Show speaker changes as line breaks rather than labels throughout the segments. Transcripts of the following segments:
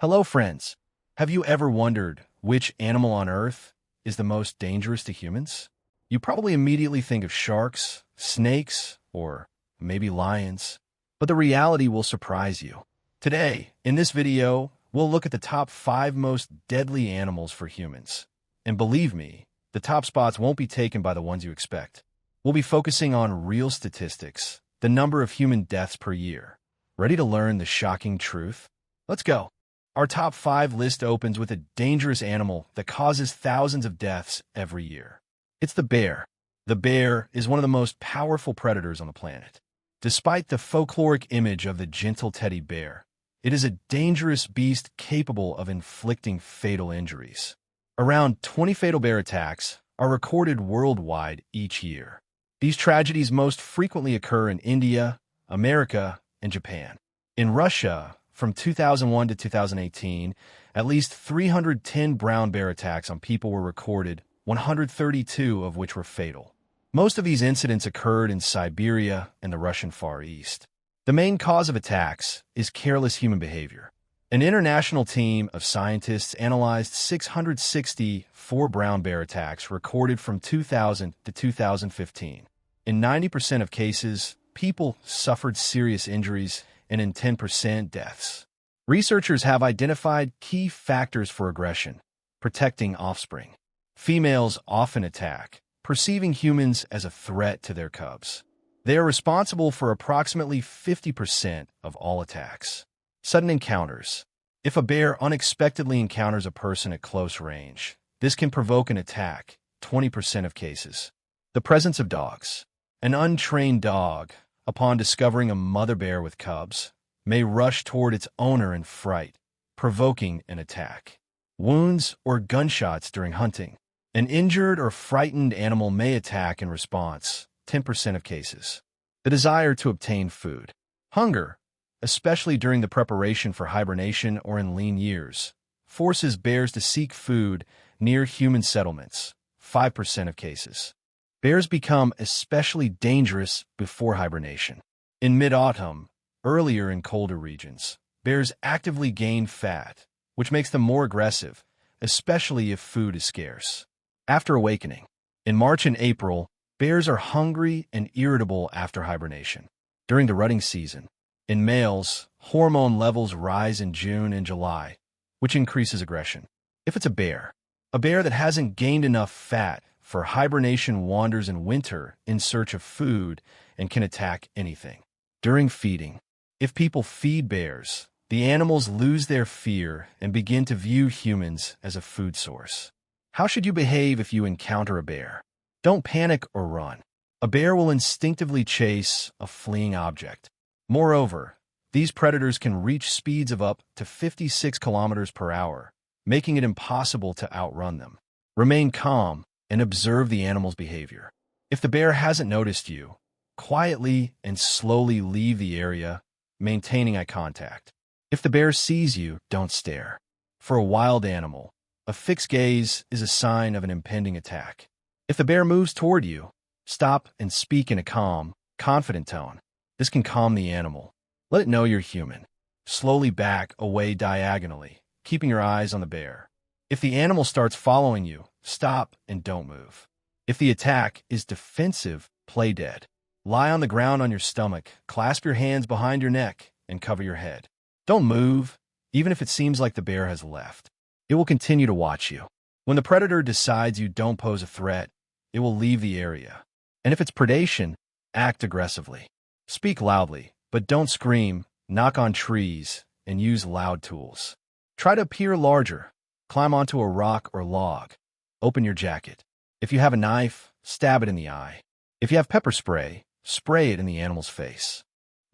Hello, friends. Have you ever wondered which animal on Earth is the most dangerous to humans? You probably immediately think of sharks, snakes, or maybe lions. But the reality will surprise you. Today, in this video, we'll look at the top 5 most deadly animals for humans. And believe me, the top spots won't be taken by the ones you expect. We'll be focusing on real statistics, the number of human deaths per year. Ready to learn the shocking truth? Let's go. Our top 5 list opens with a dangerous animal that causes thousands of deaths every year. It's the bear. The bear is one of the most powerful predators on the planet. Despite the folkloric image of the gentle teddy bear, it is a dangerous beast capable of inflicting fatal injuries. Around 20 fatal bear attacks are recorded worldwide each year. These tragedies most frequently occur in India, America, and Japan. In Russia, from 2001 to 2018, at least 310 brown bear attacks on people were recorded, 132 of which were fatal. Most of these incidents occurred in Siberia and the Russian Far East. The main cause of attacks is careless human behavior. An international team of scientists analyzed 664 brown bear attacks recorded from 2000 to 2015. In 90% of cases, people suffered serious injuries, and in 10% deaths. Researchers have identified key factors for aggression: protecting offspring. Females often attack, perceiving humans as a threat to their cubs. They are responsible for approximately 50% of all attacks. Sudden encounters. If a bear unexpectedly encounters a person at close range, this can provoke an attack, 20% of cases. The presence of dogs. An untrained dog, upon discovering a mother bear with cubs, may rush toward its owner in fright, provoking an attack. Wounds or gunshots during hunting. An injured or frightened animal may attack in response, 10% of cases. The desire to obtain food. Hunger, especially during the preparation for hibernation or in lean years, forces bears to seek food near human settlements, 5% of cases. Bears become especially dangerous before hibernation. In mid-autumn, earlier in colder regions, bears actively gain fat, which makes them more aggressive, especially if food is scarce. After awakening. In March and April, bears are hungry and irritable after hibernation. During the rutting season. In males, hormone levels rise in June and July, which increases aggression. If it's a bear that hasn't gained enough fat for hibernation, wanders in winter in search of food and can attack anything. During feeding. If people feed bears, the animals lose their fear and begin to view humans as a food source. How should you behave if you encounter a bear? Don't panic or run. A bear will instinctively chase a fleeing object. Moreover, these predators can reach speeds of up to 56 kilometers per hour, making it impossible to outrun them. Remain calm and observe the animal's behavior. If the bear hasn't noticed you, quietly and slowly leave the area, maintaining eye contact. If the bear sees you, don't stare. For a wild animal, a fixed gaze is a sign of an impending attack. If the bear moves toward you, stop and speak in a calm, confident tone. This can calm the animal. Let it know you're human. Slowly back away diagonally, keeping your eyes on the bear. If the animal starts following you, stop and don't move. If the attack is defensive, play dead. Lie on the ground on your stomach, clasp your hands behind your neck, and cover your head. Don't move, even if it seems like the bear has left. It will continue to watch you. When the predator decides you don't pose a threat, it will leave the area. And if it's predation, act aggressively. Speak loudly, but don't scream, knock on trees, and use loud tools. Try to appear larger. Climb onto a rock or log. Open your jacket. If you have a knife, stab it in the eye. If you have pepper spray, spray it in the animal's face.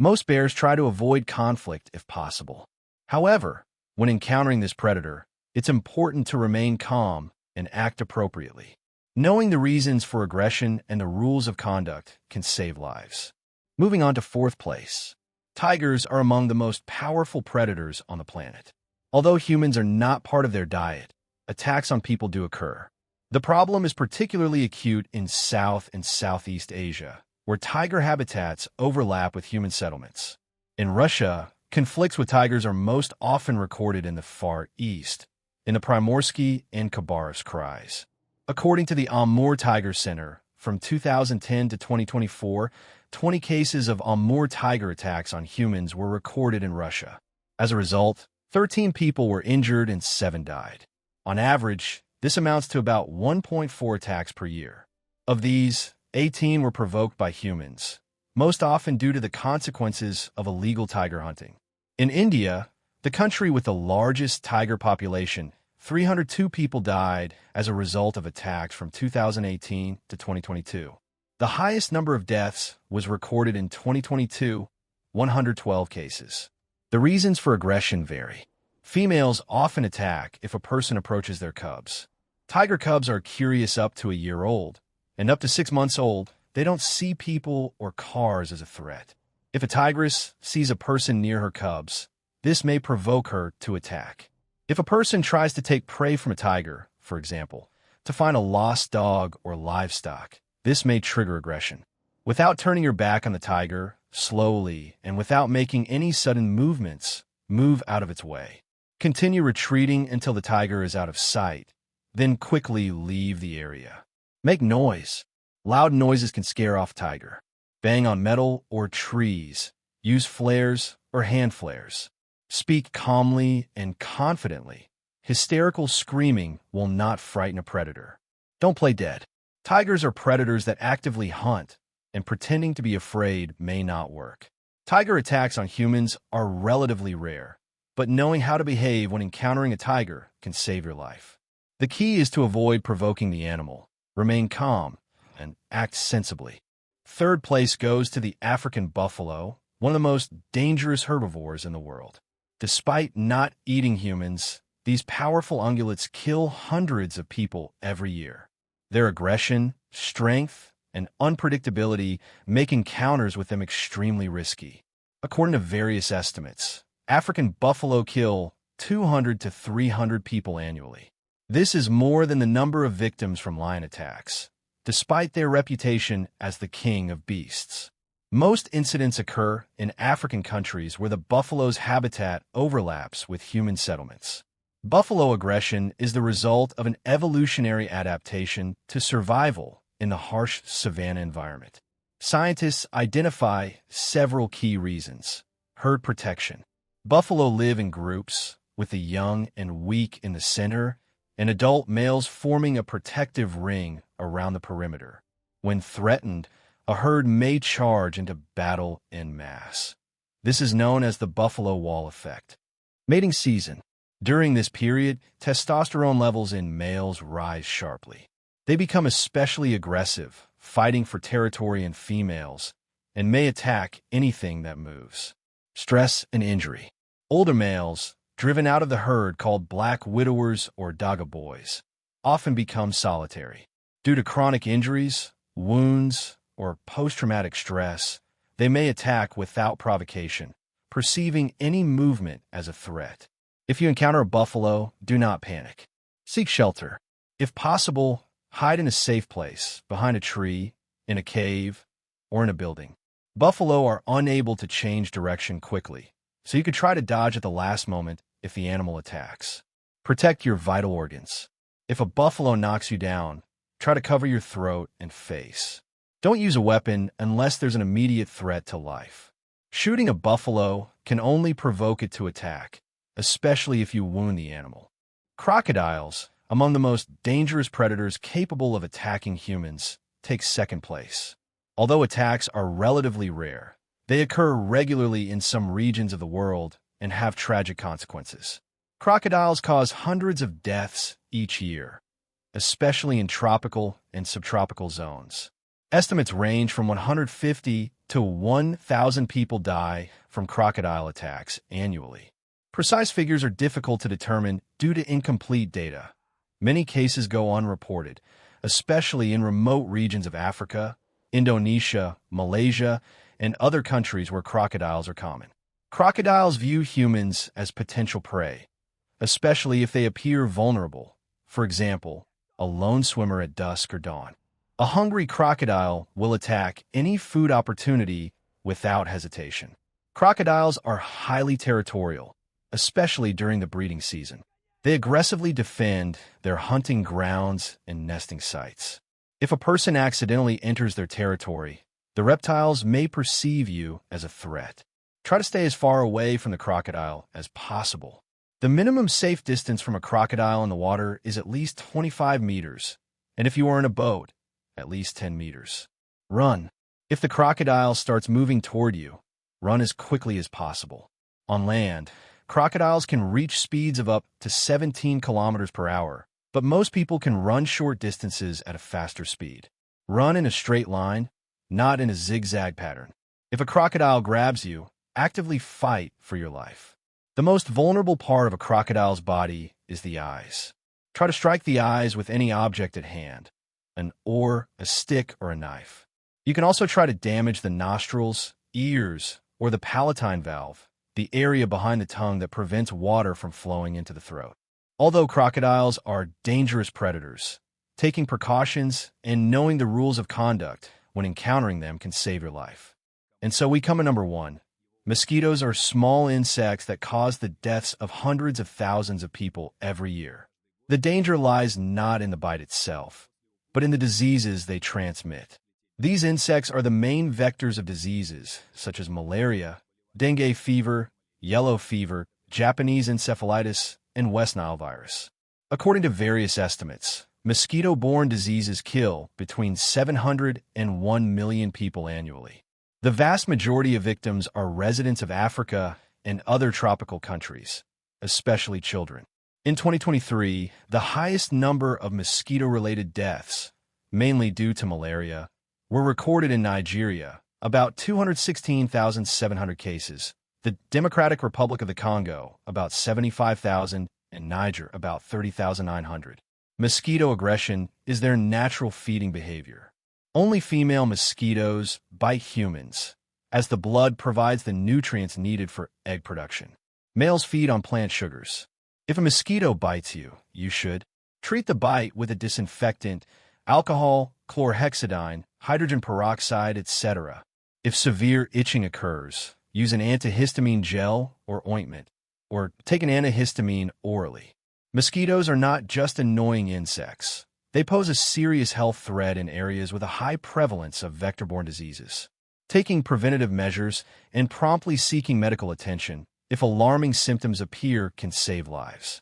Most bears try to avoid conflict if possible. However, when encountering this predator, it's important to remain calm and act appropriately. Knowing the reasons for aggression and the rules of conduct can save lives. Moving on to 4th place. Tigers are among the most powerful predators on the planet. Although humans are not part of their diet, attacks on people do occur. The problem is particularly acute in South and Southeast Asia, where tiger habitats overlap with human settlements. In Russia, Conflicts with tigers are most often recorded in the Far East, in the Primorsky and Khabarovsk Krais. According to the Amur Tiger Center, from 2010 to 2024, 20 cases of Amur tiger attacks on humans were recorded in Russia. As a result, 13 people were injured and 7 died. On average, this amounts to about 1.4 attacks per year. Of these, 18 were provoked by humans, most often due to the consequences of illegal tiger hunting. In India, the country with the largest tiger population, 302 people died as a result of attacks from 2018 to 2022. The highest number of deaths was recorded in 2022, 112 cases. The reasons for aggression vary. Females often attack if a person approaches their cubs. Tiger cubs are curious up to a year old, and up to 6 months old, they don't see people or cars as a threat. If a tigress sees a person near her cubs, this may provoke her to attack. If a person tries to take prey from a tiger, for example, to find a lost dog or livestock, this may trigger aggression. Without turning your back on the tiger, slowly and without making any sudden movements, move out of its way. Continue retreating until the tiger is out of sight, then quickly leave the area. Make noise. Loud noises can scare off tiger. Bang on metal or trees. Use flares or hand flares. Speak calmly and confidently. Hysterical screaming will not frighten a predator. Don't play dead. Tigers are predators that actively hunt, and pretending to be afraid may not work. Tiger attacks on humans are relatively rare, but knowing how to behave when encountering a tiger can save your life. The key is to avoid provoking the animal, remain calm, and act sensibly. Third place goes to the African buffalo, one of the most dangerous herbivores in the world. Despite not eating humans, these powerful ungulates kill hundreds of people every year. Their aggression, strength, and unpredictability make encounters with them extremely risky. According to various estimates, African buffalo kill 200 to 300 people annually. This is more than the number of victims from lion attacks, despite their reputation as the king of beasts. Most incidents occur in African countries where the buffalo's habitat overlaps with human settlements. Buffalo aggression is the result of an evolutionary adaptation to survival in the harsh savanna environment. Scientists identify several key reasons. Herd protection. Buffalo live in groups, with the young and weak in the center, and adult males forming a protective ring around the perimeter. When threatened, a herd may charge into battle en masse. This is known as the buffalo wall effect. Mating season. During this period, testosterone levels in males rise sharply. They become especially aggressive, fighting for territory in females, and may attack anything that moves. Stress and injury. Older males, driven out of the herd called black widowers or daga boys, often become solitary. Due to chronic injuries, wounds, or post-traumatic stress, they may attack without provocation, perceiving any movement as a threat. If you encounter a buffalo, do not panic. Seek shelter. If possible, hide in a safe place, behind a tree, in a cave, or in a building. Buffalo are unable to change direction quickly, so you could try to dodge at the last moment if the animal attacks. Protect your vital organs. If a buffalo knocks you down, try to cover your throat and face. Don't use a weapon unless there's an immediate threat to life. Shooting a buffalo can only provoke it to attack, especially if you wound the animal. Crocodiles, among the most dangerous predators capable of attacking humans, take second place. Although attacks are relatively rare, they occur regularly in some regions of the world and have tragic consequences. Crocodiles cause hundreds of deaths each year, especially in tropical and subtropical zones. Estimates range from 150 to 1,000 people die from crocodile attacks annually. Precise figures are difficult to determine due to incomplete data. Many cases go unreported, especially in remote regions of Africa, Indonesia, Malaysia, and other countries where crocodiles are common. Crocodiles view humans as potential prey, especially if they appear vulnerable. For example, a lone swimmer at dusk or dawn. A hungry crocodile will attack any food opportunity without hesitation. Crocodiles are highly territorial, especially during the breeding season. They aggressively defend their hunting grounds and nesting sites. If a person accidentally enters their territory, the reptiles may perceive you as a threat. Try to stay as far away from the crocodile as possible. The minimum safe distance from a crocodile in the water is at least 25 meters, and if you are in a boat, at least 10 meters. Run. If the crocodile starts moving toward you, run as quickly as possible. On land, crocodiles can reach speeds of up to 17 kilometers per hour, but most people can run short distances at a faster speed. Run in a straight line, not in a zigzag pattern. If a crocodile grabs you, actively fight for your life. The most vulnerable part of a crocodile's body is the eyes. Try to strike the eyes with any object at hand, an oar, a stick, or a knife. You can also try to damage the nostrils, ears, or the palatine valve, the area behind the tongue that prevents water from flowing into the throat. Although crocodiles are dangerous predators, taking precautions and knowing the rules of conduct when encountering them can save your life. And so we come to number 1. Mosquitoes are small insects that cause the deaths of hundreds of thousands of people every year. The danger lies not in the bite itself, but in the diseases they transmit. These insects are the main vectors of diseases such as malaria, dengue fever, yellow fever, Japanese encephalitis, and West Nile virus. According to various estimates, mosquito-borne diseases kill between 700 and 1 million people annually. The vast majority of victims are residents of Africa and other tropical countries, especially children. In 2023, the highest number of mosquito-related deaths, mainly due to malaria, were recorded in Nigeria, about 216,700 cases, the Democratic Republic of the Congo, about 75,000, and Niger, about 30,900. Mosquito aggression is their natural feeding behavior. Only female mosquitoes bite humans, as the blood provides the nutrients needed for egg production. Males feed on plant sugars. If a mosquito bites you, you should treat the bite with a disinfectant, alcohol, chlorhexidine, hydrogen peroxide, etc. If severe itching occurs, use an antihistamine gel or ointment, or take an antihistamine orally. Mosquitoes are not just annoying insects. They pose a serious health threat in areas with a high prevalence of vector-borne diseases. Taking preventative measures and promptly seeking medical attention if alarming symptoms appear can save lives.